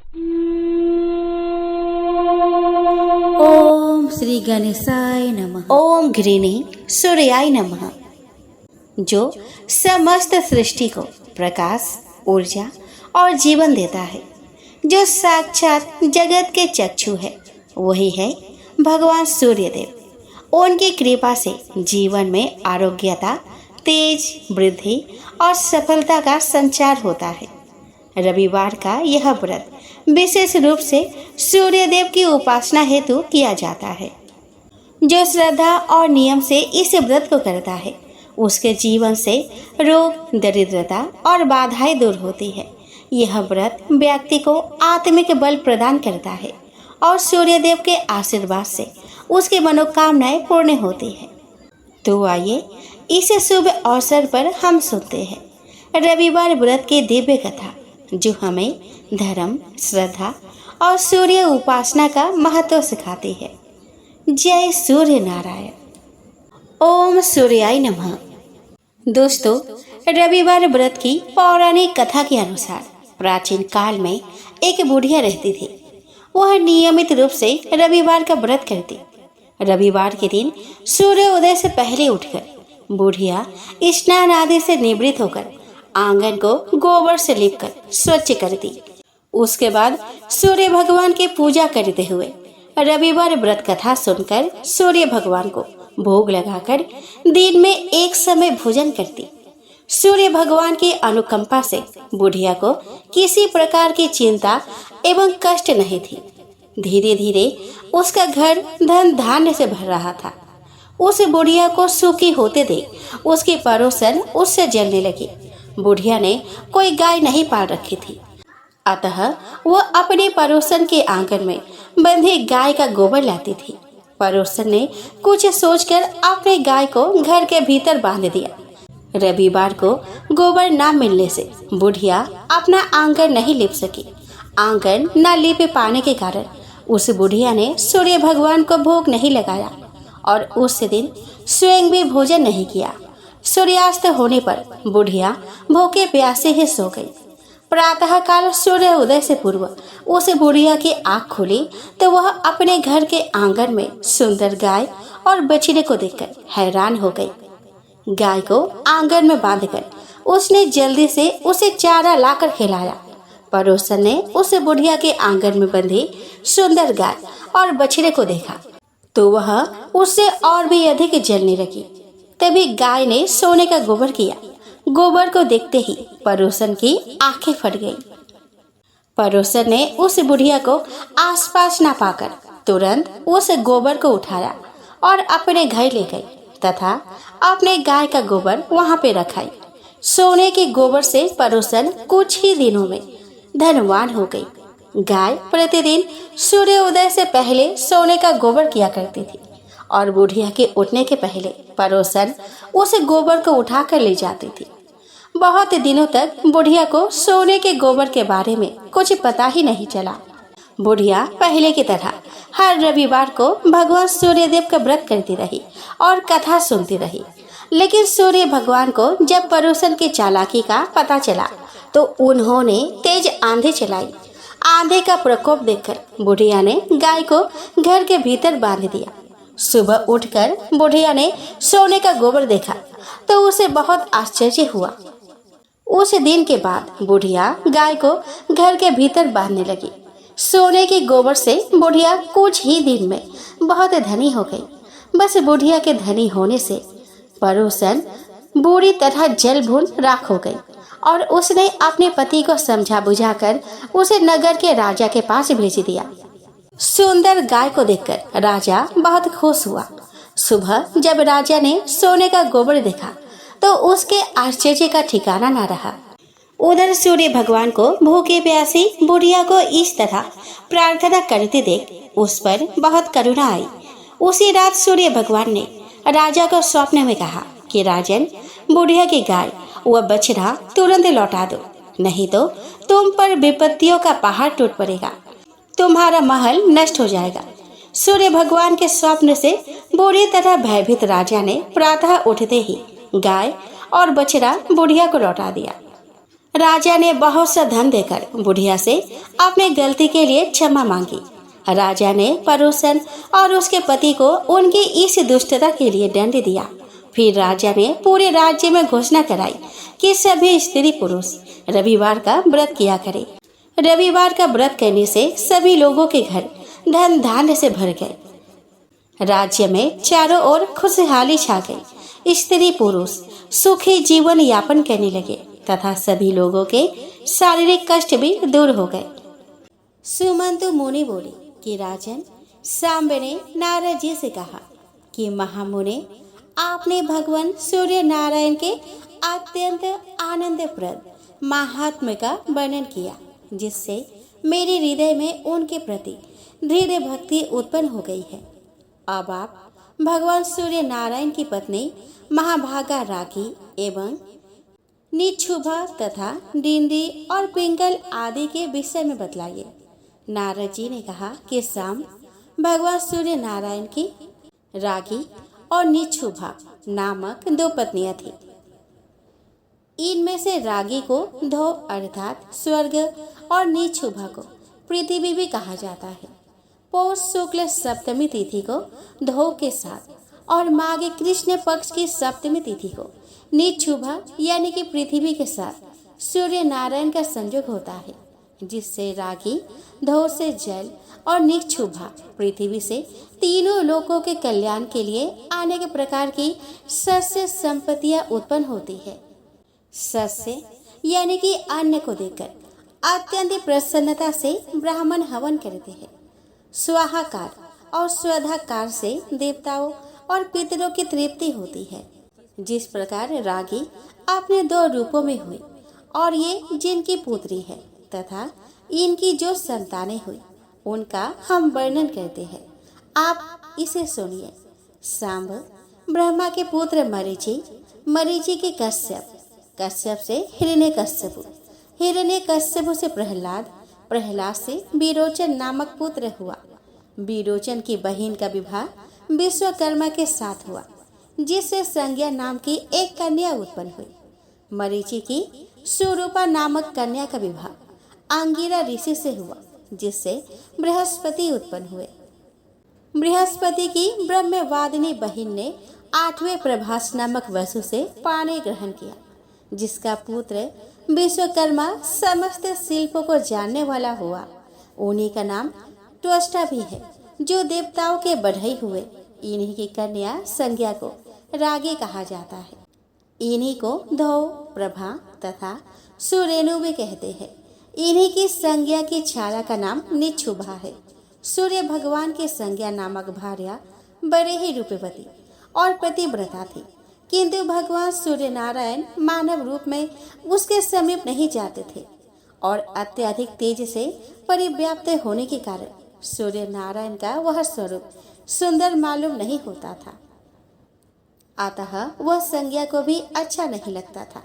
ओम श्री गणेशाय नमः। ओम घृणी सूर्याय नमः। जो समस्त सृष्टि को प्रकाश, ऊर्जा और जीवन देता है, जो साक्षात जगत के चक्षु है, वही है भगवान सूर्यदेव। उनकी कृपा से जीवन में आरोग्यता, तेज, वृद्धि और सफलता का संचार होता है। रविवार का यह व्रत विशेष रूप से सूर्यदेव की उपासना हेतु किया जाता है। जो श्रद्धा और नियम से इस व्रत को करता है, उसके जीवन से रोग, दरिद्रता और बाधाएं दूर होती है। यह व्रत व्यक्ति को आत्मिक बल प्रदान करता है और सूर्यदेव के आशीर्वाद से उसकी मनोकामनाएं पूर्ण होती है। तो आइए इस शुभ अवसर पर हम सुनते हैं रविवार व्रत की दिव्य कथा, जो हमें धर्म, श्रद्धा और सूर्य उपासना का महत्व सिखाती है। जय सूर्य नारायण। ओम सूर्याय नमः। दोस्तों, रविवार व्रत की पौराणिक कथा के अनुसार प्राचीन काल में एक बुढ़िया रहती थी। वह नियमित रूप से रविवार का व्रत करती। रविवार के दिन सूर्य उदय से पहले उठकर बुढ़िया स्नान आदि से निवृत्त होकर आंगन को गोबर से लीपकर स्वच्छ करती। उसके बाद सूर्य भगवान की पूजा करते हुए रविवार व्रत कथा सुनकर सूर्य भगवान को भोग लगाकर दिन में एक समय भोजन करती। सूर्य भगवान की अनुकंपा से बुढ़िया को किसी प्रकार की चिंता एवं कष्ट नहीं थी। धीरे धीरे उसका घर धन धान्य से भर रहा था। उस बुढ़िया को सुखी होते देख उसकी पड़ोसन उससे जलने लगी। बुढ़िया ने कोई गाय नहीं पाल रखी थी, अतः वह अपने पड़ोसन के आंगन में बंधी गाय का गोबर लाती थी। पड़ोसन ने कुछ सोचकर अपने गाय को घर के भीतर बांध दिया। रविवार को गोबर न मिलने से बुढ़िया अपना आंगन नहीं लीप सकी। आंगन न लीप पाने के कारण उस बुढ़िया ने सूर्य भगवान को भोग नहीं लगाया और उस दिन स्वयं भी भोजन नहीं किया। सूर्यास्त होने पर बुढ़िया भूखे प्यासे ही सो गई। प्रातः काल सूर्य उदय से पूर्व उस बुढ़िया की आँख खुली तो वह अपने घर के आंगन में सुंदर गाय और बछड़े को देखकर हैरान हो गई। गाय को आंगन में बांधकर उसने जल्दी से उसे चारा लाकर खिलाया। पड़ोसन ने उस बुढ़िया के आंगन में बंधी सुंदर गाय और बछड़े को देखा तो वह उससे और भी अधिक जलने लगी। तभी गाय ने सोने का गोबर किया। गोबर को देखते ही पड़ोसन की आंखें फट गईं। पड़ोसन ने उस बुढ़िया को आसपास न पाकर तुरंत उस गोबर को उठाया और अपने घर ले गई तथा अपने गाय का गोबर वहां पे रखाई। सोने के गोबर से पड़ोसन कुछ ही दिनों में धनवान हो गई। गाय प्रतिदिन सूर्य उदय से पहले सोने का गोबर किया करती थी और बुढ़िया के उठने के पहले पड़ोसन उस गोबर को उठाकर ले जाती थी। बहुत दिनों तक बुढ़िया को सोने के गोबर के बारे में कुछ पता ही नहीं चला। बुढ़िया पहले की तरह हर रविवार को भगवान सूर्यदेव का व्रत करती रही और कथा सुनती रही। लेकिन सूर्य भगवान को जब पड़ोसन की चालाकी का पता चला तो उन्होंने तेज आंधी चलाई। आंधी का प्रकोप देखकर बुढ़िया ने गाय को घर के भीतर बांध दिया। सुबह उठकर बुढ़िया ने सोने का गोबर देखा तो उसे बहुत आश्चर्य हुआ। उस दिन के बाद बुढ़िया गाय को घर के भीतर बांधने लगी। सोने के गोबर से बुढ़िया कुछ ही दिन में बहुत धनी हो गई। बस बुढ़िया के धनी होने से पड़ोसन बुरी तरह जल भून राख हो गई और उसने अपने पति को समझा बुझाकर उसे नगर के राजा के पास भेज दिया। सुंदर गाय को देखकर राजा बहुत खुश हुआ। सुबह जब राजा ने सोने का गोबर देखा तो उसके आश्चर्य का ठिकाना न रहा। उधर सूर्य भगवान को भूखे प्यासी बुढ़िया को इस तरह प्रार्थना करते देख उस पर बहुत करुणा आई। उसी रात सूर्य भगवान ने राजा को स्वप्न में कहा कि राजन, बुढ़िया की गाय व बछड़ा तुरंत लौटा दो, नहीं तो तुम पर विपत्तियों का पहाड़ टूट पड़ेगा, तुम्हारा महल नष्ट हो जाएगा। सूर्य भगवान के स्वप्न से बुरी तरह भयभीत राजा ने प्रातः उठते ही गाय और बछड़ा बुढ़िया को लौटा दिया। राजा ने बहुत सा धन देकर बुढ़िया से अपने गलती के लिए क्षमा मांगी। राजा ने परोसन और उसके पति को उनकी इस दुष्टता के लिए दंड दिया। फिर राजा ने पूरे राज्य में घोषणा कराई कि सभी स्त्री पुरुष रविवार का व्रत किया करें। रविवार का व्रत करने से सभी लोगों के घर धन धान्य से भर गए। राज्य में चारों ओर खुशहाली छा गई। स्त्री पुरुष सुखी जीवन यापन करने लगे तथा सभी लोगों के शारीरिक कष्ट भी दूर हो गए। सुमंतु मुनि बोले कि राजन, सांब ने नारद जी से कहा कि महामुने, आपने भगवान सूर्य नारायण के अत्यंत आनंदप्रद महात्म्य का वर्णन किया, जिससे मेरे हृदय में उनके प्रति दृढ़ भक्ति उत्पन्न हो गई है। अब आप भगवान सूर्य नारायण की पत्नी महाभागा राखी एवं निच्छुभा तथा डिंडी और पिंगल आदि के विषय में बतलाइए। नारद जी ने कहा कि सांब, भगवान सूर्य नारायण की रागी और निच्छुभा नामक दो पत्नियां थी। इनमें से रागी को धो अर्थात स्वर्ग और निच्छुभा को पृथ्वी भी कहा जाता है। पौष शुक्ल सप्तमी तिथि को धो के साथ और माघ कृष्ण पक्ष की सप्तमी तिथि को निच्छुभा यानी कि पृथ्वी के साथ सूर्य नारायण का संयोग होता है, जिससे रागी धो से जल और निच्छुभा पृथ्वी से तीनों लोकों के कल्याण के लिए अनेक प्रकार की सस्य संपत्तियां उत्पन्न होती है। सस्य यानी कि अन्न को देकर अत्यंत प्रसन्नता से ब्राह्मण हवन करते हैं। स्वाहाकार और स्वधाकार से देवताओं और पितरों की तृप्ति होती है। जिस प्रकार रागी अपने दो रूपों में हुई और ये जिनकी पुत्री है तथा इनकी जो संतानें हुई उनका हम वर्णन करते हैं। आप इसे सुनिए। सांब ब्रह्मा के पुत्र मरीचि, मरीचि के कश्यप, कश्यप से हिरण्यकश्यप, हिरण्यकश्यप से प्रहलाद, प्रहलाद से विरोचन नामक पुत्र हुआ। विरोचन की बहन का विवाह विश्वकर्मा के साथ हुआ, जिससे संज्ञा नाम की एक कन्या उत्पन्न हुई। मरीचि की सुरूपा नामक कन्या का विवाह अंगिरा ऋषि से हुआ, जिससे बृहस्पति उत्पन्न हुए। बृहस्पति की ब्रह्मवादिनी बहन ने 8वें प्रभास नामक वसु से पाणी ग्रहण किया, जिसका पुत्र विश्वकर्मा समस्त शिल्पों को जानने वाला हुआ। उन्हीं का नाम त्वष्टा भी है, जो देवताओं के बढ़ई हुए। इन्हीं की कन्या संज्ञा को रागी कहा जाता है। इन्हीं को धौ, प्रभा तथा सुरेणु भी कहते हैं। इन्हीं की संज्ञा की छाया का नाम निच्छुभा है। सूर्य भगवान की संज्ञा नामक भार्या बड़े ही रूपवती और पतिव्रता थी, किंतु भगवान सूर्य नारायण मानव रूप में उसके समीप नहीं जाते थे और अत्यधिक तेज से परिव्याप्त होने के कारण सूर्य नारायण का वह स्वरूप सुंदर मालूम नहीं होता था। अतः वह संज्ञा को भी अच्छा नहीं लगता था।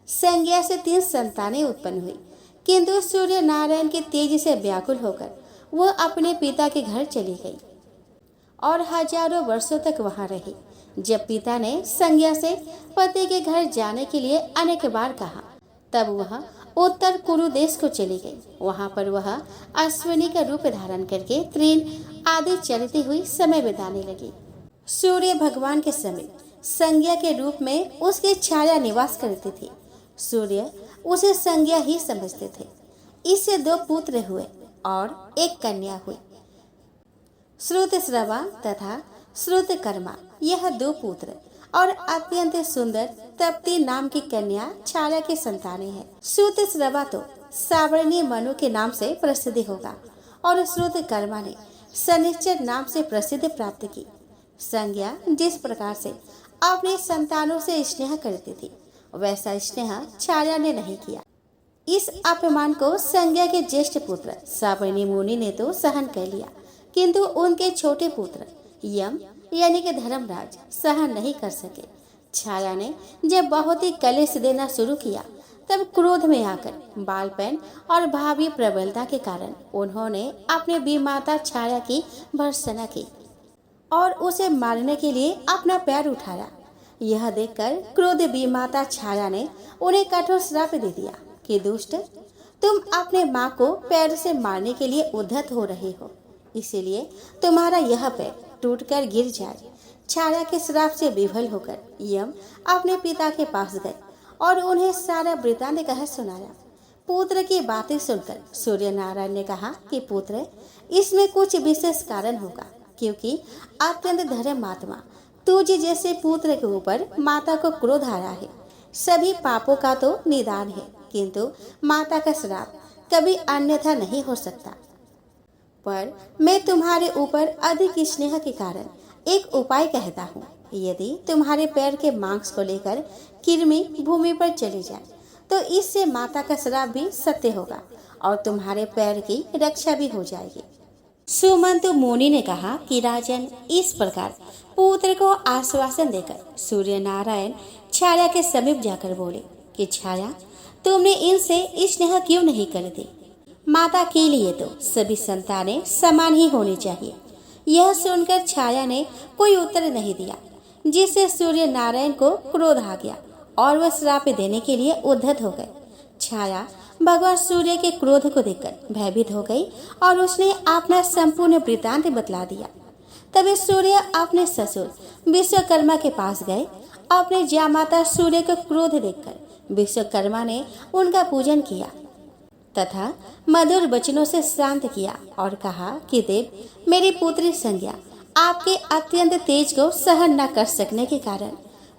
संज्ञा से 3 संतानें उत्पन्न हुई, किंतु सूर्य नारायण के तेज से व्याकुल होकर वह अपने पिता के घर चली गई और हजारों वर्षों तक वहां रही। जब पिता ने संज्ञा से पति के घर जाने के लिए अनेक बार कहा, तब वह उत्तर कुरु देश को चली गई। वहां पर वह अश्विनी का रूप धारण करके तृण आदि चलती हुई समय बिताने लगी। सूर्य भगवान के समीप संज्ञा के रूप में उसकी छाया निवास करती थी। सूर्य उसे संज्ञा ही समझते थे। इससे 2 पुत्र हुए और एक कन्या हुई। श्रुतश्रवा तथा श्रुतकर्मा, यह 2 पुत्र और अत्यंत सुंदर तप्ती नाम की कन्या छाया की संतानें हैं। श्रुतश्रवा तो सावर्णी मनु के नाम से प्रसिद्ध होगा और श्रुतकर्मा ने शनिश्चर नाम से प्रसिद्ध प्राप्त की। संज्ञा जिस प्रकार से अपने संतानों से स्नेह करती थी, वैसा स्नेह छाया ने नहीं किया। इस अपमान को संज्ञा के ज्येष्ठ पुत्र सावर्णी मुनि ने तो सहन कर लिया, किंतु उनके छोटे पुत्र यम यानी कि धर्मराज सहन नहीं कर सके। छाया ने जब बहुत ही कलेश देना शुरू किया, तब क्रोध में आकर बालपन और भावी प्रबलता के कारण उन्होंने अपने बीमाता छाया की भर्त्सना की और उसे मारने के लिए अपना पैर उठाया। यह देखकर क्रोध बीमाता छाया ने उन्हें कठोर श्राप दे दिया कि दुष्ट, तुम अपने माँ को पैर से मारने के लिए उद्धत हो रहे हो, इसीलिए तुम्हारा यह पैर टूटकर गिर जाए। छाया के श्राप से विभल होकर यम अपने पिता के पास गए और उन्हें सारा वृतांत कह सुनाया। पुत्र की बातें सुनकर सूर्य नारायण ने कहा कि पुत्र, इसमें कुछ विशेष कारण होगा, क्योंकि अत्यंत धर्मात्मा तुझ जैसे पुत्र के ऊपर माता को क्रोध आया है। सभी पापों का तो निदान है, किंतु माता का श्राप कभी अन्यथा नहीं हो सकता। पर मैं तुम्हारे ऊपर अधिक स्नेह के कारण एक उपाय कहता हूँ। यदि तुम्हारे पैर के मांस को लेकर कृमि भूमि पर चली जाए तो इससे माता का श्राप भी सत्य होगा और तुम्हारे पैर की रक्षा भी हो जाएगी। सुमंत मुनि ने कहा कि राजन, इस प्रकार पुत्र को आश्वासन देकर सूर्य नारायण छाया के समीप जाकर बोले कि छाया, तुमने इनसे स्नेह क्यों नहीं कर दी? माता के लिए तो सभी संतानें समान ही होनी चाहिए। यह सुनकर छाया ने कोई उत्तर नहीं दिया, जिससे सूर्य नारायण को क्रोध आ गया और वह श्राप देने के लिए उद्धत हो गए। छाया भगवान सूर्य के क्रोध को देखकर भयभीत हो गई और उसने अपना संपूर्ण वृतांत बतला दिया। तभी सूर्य अपने ससुर विश्वकर्मा के पास गए। अपने जामाता सूर्य का क्रोध देखकर विश्वकर्मा ने उनका पूजन किया तथा मधुर वचनों से शांत किया और कहा कि देव, मेरी पुत्री संज्ञा आपके अत्यंत तेज को सहन न कर सकने के कारण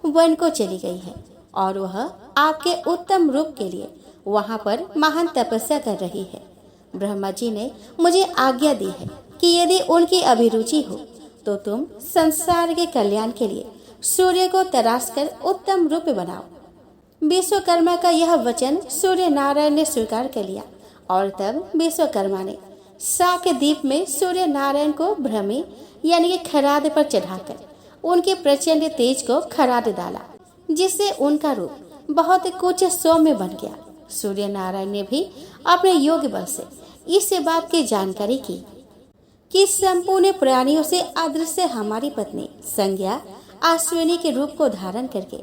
वन को चली गई है और वह आपके उत्तम रूप के लिए वहां पर महान तपस्या कर रही है। ब्रह्मा जी ने मुझे आज्ञा दी है कि यदि उनकी अभिरुचि हो तो तुम संसार के कल्याण के लिए सूर्य को तराश कर उत्तम रूप बनाओ। विश्वकर्मा का यह वचन सूर्य नारायण ने स्वीकार कर लिया और तब विश्वकर्मा ने शाक द्वीप में सूर्य नारायण को भ्रमी यानी कि खराद पर चढ़ाकर उनके प्रचंड तेज को खराद डाला, जिससे उनका रूप बहुत कुछ सौम्य बन गया। सूर्य नारायण ने भी अपने योग बल से इस बात की जानकारी की कि संपूर्ण प्राणियों से अदृश्य हमारी पत्नी संज्ञा अश्विनी के रूप को धारण करके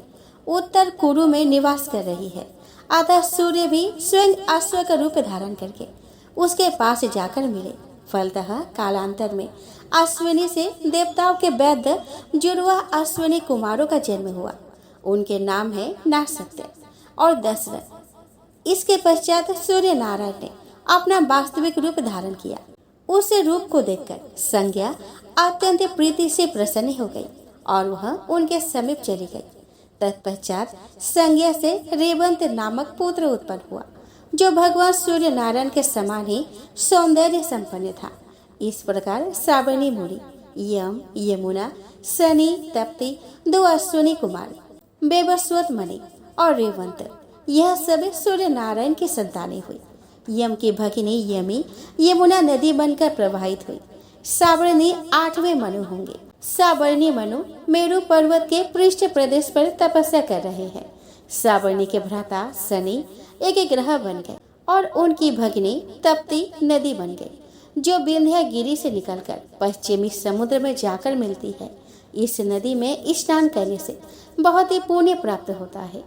उत्तर कुरु में निवास कर रही है। अतः सूर्य भी स्वयं अश्व का रूप धारण करके उसके पास जाकर मिले। फलतः कालांतर में अश्विनी से देवताओं के वैद्य जुड़वा अश्विनी कुमारों का जन्म हुआ। उनके नाम है नासत्य और दशरथ। इसके पश्चात सूर्य नारायण ने अपना वास्तविक रूप धारण किया। उस रूप को देखकर संज्ञा अत्यंत प्रीति से प्रसन्न हो गई और वह उनके समीप चली गई। तत्पश्चात संज्ञा से रेवंत नामक पुत्र उत्पन्न हुआ, जो भगवान सूर्य नारायण के समान ही सौंदर्य संपन्न था। इस प्रकार साबरणी मुनि, यम, यमुना, शनि, तप्ती, 2 अश्विनी कुमार, बेबस्वत मणि और रेवंत, यह सब सूर्य नारायण की संतानें हुई। यम की भगिनी यमी यमुना नदी बनकर प्रवाहित हुई। साबरणी 8वें मनु होंगे। साबरणी मनु मेरु पर्वत के पृष्ठ प्रदेश पर तपस्या कर रहे हैं। साबरणी के भ्राता शनि एक ग्रह बन गए और उनकी भगिनी तप्ती नदी बन गई, जो विंध्या गिरी से निकलकर पश्चिमी समुद्र में जाकर मिलती है। इस नदी में स्नान करने से बहुत ही पुण्य प्राप्त होता है।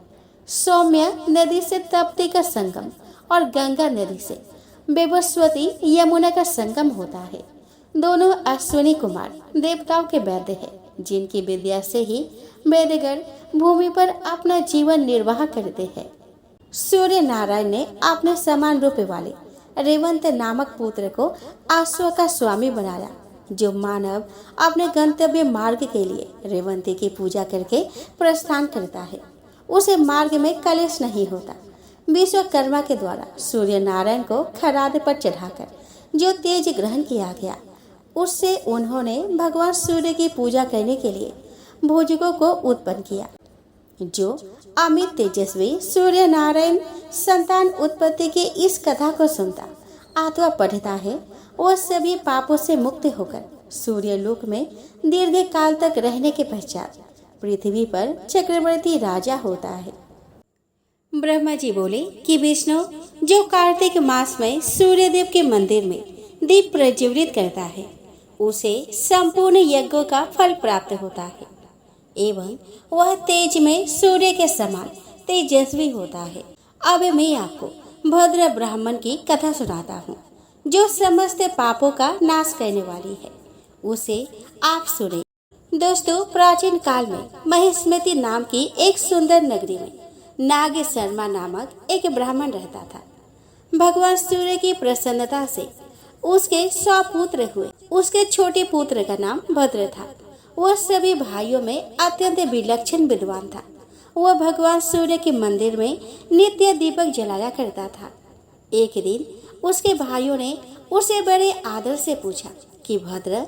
सौम्य नदी से तप्ती का संगम और गंगा नदी से बेबस्वती यमुना का संगम होता है। दोनों अश्विनी कुमार देवताओं के वैद्य हैं, जिनकी विद्या से ही वेदगण भूमि पर अपना जीवन निर्वाह करते हैं। सूर्य नारायण ने अपने समान रूप वाले रेवंत नामक पुत्र को अश्व का स्वामी बनाया। जो मानव अपने गंतव्य मार्ग के लिए रेवंती की पूजा करके प्रस्थान करता है, उसे मार्ग में कलेश नहीं होता। विश्वकर्मा के द्वारा सूर्य नारायण को खराद पर चढ़ाकर जो तेज ग्रहण किया गया, उससे उन्होंने भगवान सूर्य की पूजा करने के लिए भोजकों को उत्पन्न किया। जो अमित तेजस्वी सूर्य नारायण संतान उत्पत्ति की इस कथा को सुनता अथवा पढ़ता है, वह सभी पापों से मुक्त होकर सूर्य लोक में दीर्घ काल तक रहने के पश्चात पृथ्वी पर चक्रवर्ती राजा होता है। ब्रह्मा जी बोले कि विष्णु, जो कार्तिक मास में सूर्यदेव के मंदिर में दीप प्रज्वलित करता है, उसे संपूर्ण यज्ञों का फल प्राप्त होता है एवं वह तेज में सूर्य के समान तेजस्वी होता है। अब मैं आपको भद्र ब्राह्मण की कथा सुनाता हूँ, जो समस्त पापों का नाश करने वाली है। उसे आप सुने। दोस्तों, प्राचीन काल में महिष्मति नाम की एक सुंदर नगरी में नाग शर्मा नामक एक ब्राह्मण रहता था। भगवान सूर्य की प्रसन्नता से उसके 100 पुत्र हुए। उसके छोटे पुत्र का नाम भद्र था। वह सभी भाइयों में अत्यंत विलक्षण विद्वान था। वह भगवान सूर्य के मंदिर में नित्य दीपक जलाया करता था। एक दिन उसके भाइयों ने उसे बड़े आदर से पूछा कि भद्र,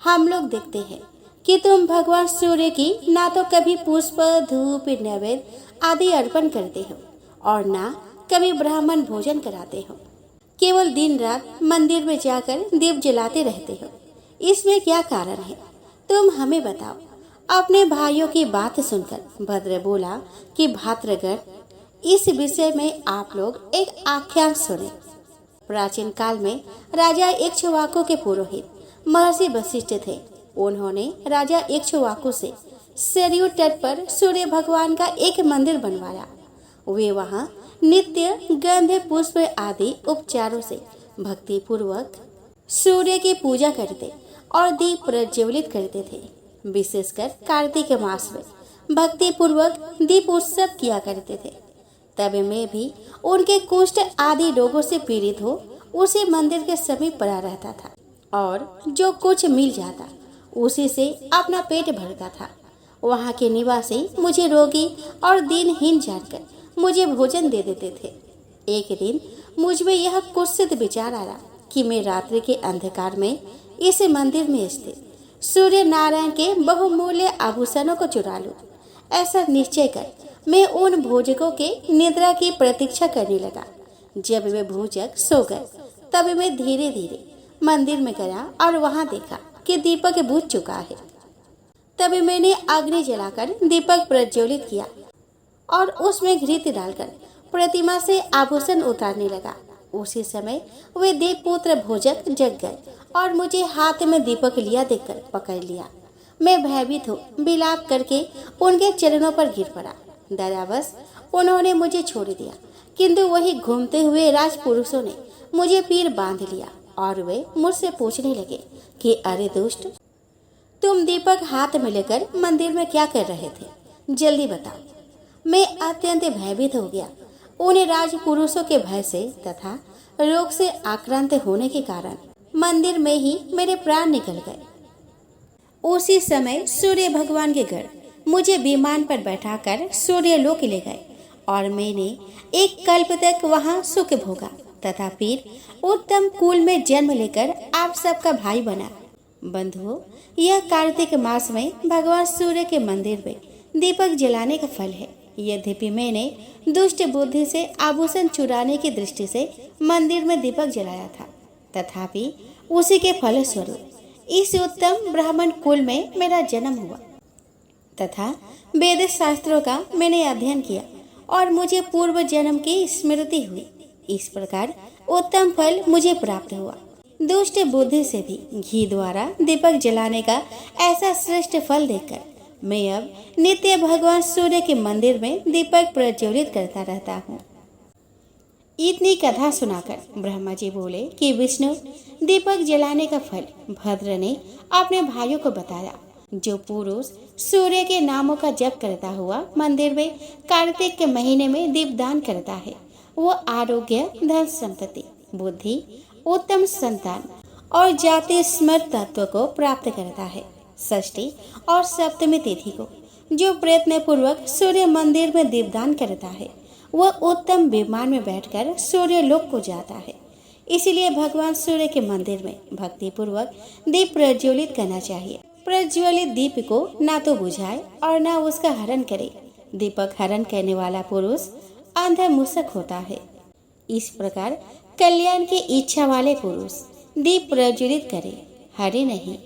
हम लोग देखते हैं कि तुम भगवान सूर्य की ना तो कभी पुष्प, धूप, नैवेद्य आदि अर्पण करते हो और ना कभी ब्राह्मण भोजन कराते हो। केवल दिन रात मंदिर में जाकर दीप जलाते रहते हो। इसमें क्या कारण है? तुम हमें बताओ। अपने भाइयों की बात सुनकर भद्र बोला कि भाद्रगण, इस विषय में आप लोग एक आख्यान सुने। प्राचीन काल में राजा इक्ष्वाकु के पुरोहित महर्षि वशिष्ठ थे। उन्होंने राजा इक्ष्वाकु से सरयू तट पर सूर्य भगवान का एक मंदिर बनवाया। वे वहां नित्य गंध, पुष्प आदि उपचारों से भक्ति पूर्वक सूर्य की पूजा करते और दीप प्रज्वलित करते थे। विशेषकर कार्तिक मास में भक्ति पूर्वक दीप उत्सव किया करते थे। तब मैं भी उनके कुष्ठ आदि रोगों से पीड़ित हो उसी मंदिर के समीप पड़ा रहता था और जो कुछ मिल जाता उसी से अपना पेट भरता था। वहाँ के निवासी मुझे रोगी और दीनहीन जानकर मुझे भोजन दे देते थे। एक दिन मुझ में यह कुत्सित विचार आया कि मैं रात्रि के अंधकार में इस मंदिर में स्थित सूर्य नारायण के बहुमूल्य आभूषणों को चुरा लूं। ऐसा निश्चय कर मैं उन भोजकों के निद्रा की प्रतीक्षा करने लगा। जब वे भोजक सो गए तब मैं धीरे धीरे मंदिर में गया और वहां देखा कि दीपक बुझ चुका है। तभी मैंने अग्नि जलाकर दीपक प्रज्वलित किया और उसमें घृत डालकर प्रतिमा से आभूषण उतारने लगा। उसी समय वे देवपुत्र भोजक जग गए और मुझे हाथ में दीपक लिया देखकर पकड़ लिया। मैं भयभीत हो विलाप करके उनके चरणों पर गिर पड़ा। दयावश उन्होंने मुझे छोड़ दिया, किंतु वही घूमते हुए राजपुरुषों ने मुझे पीर बांध लिया और वे मुझसे पूछने लगे कि अरे दुष्ट, तुम दीपक हाथ में लेकर मंदिर में क्या कर रहे थे? जल्दी बताओ। मैं अत्यंत भयभीत हो गया। उन्हें राजपुरुषों के भय से तथा रोग से आक्रांत होने के कारण मंदिर में ही मेरे प्राण निकल गए। उसी समय सूर्य भगवान के घर मुझे विमान पर बैठाकर सूर्य लोक ले गए और मैंने एक कल्प तक वहां सुख भोगा तथा फिर उत्तम कुल में जन्म लेकर आप सबका भाई बना। बंधुओं, यह कार्तिक मास में भगवान सूर्य के मंदिर में दीपक जलाने का फल है। यद्यपि मैंने दुष्ट बुद्धि से आभूषण चुराने की दृष्टि से मंदिर में दीपक जलाया था, तथापि उसी के फल स्वरूप इस उत्तम ब्राह्मण कुल में मेरा जन्म हुआ तथा वेद शास्त्रों का मैंने अध्ययन किया और मुझे पूर्व जन्म की स्मृति हुई। इस प्रकार उत्तम फल मुझे प्राप्त हुआ। दुष्ट बुद्धि से भी घी द्वारा दीपक जलाने का ऐसा श्रेष्ठ फल देखकर मैं अब नित्य भगवान सूर्य के मंदिर में दीपक प्रज्वलित करता रहता हूँ। इतनी कथा सुनाकर ब्रह्मा जी बोले कि विष्णु, दीपक जलाने का फल भद्र ने अपने भाइयों को बताया। जो पुरुष सूर्य के नामों का जप करता हुआ मंदिर में कार्तिक के महीने में दीपदान करता है, वो आरोग्य, धन संपत्ति, बुद्धि, उत्तम संतान और जाति स्मृत तत्व को प्राप्त करता है। षष्ठी और सप्तमी तिथि को जो प्रयत्न पूर्वक सूर्य मंदिर में दीपदान करता है, वह उत्तम विमान में बैठकर सूर्य लोक को जाता है। इसलिए भगवान सूर्य के मंदिर में भक्ति पूर्वक दीप प्रज्वलित करना चाहिए। प्रज्वलित दीप को ना तो बुझाए और ना उसका हरण करे। दीपक हरण करने वाला पुरुष अंधा मूसक होता है। इस प्रकार कल्याण की इच्छा वाले पुरुष दीप प्रज्वलित करे, हरे नहीं।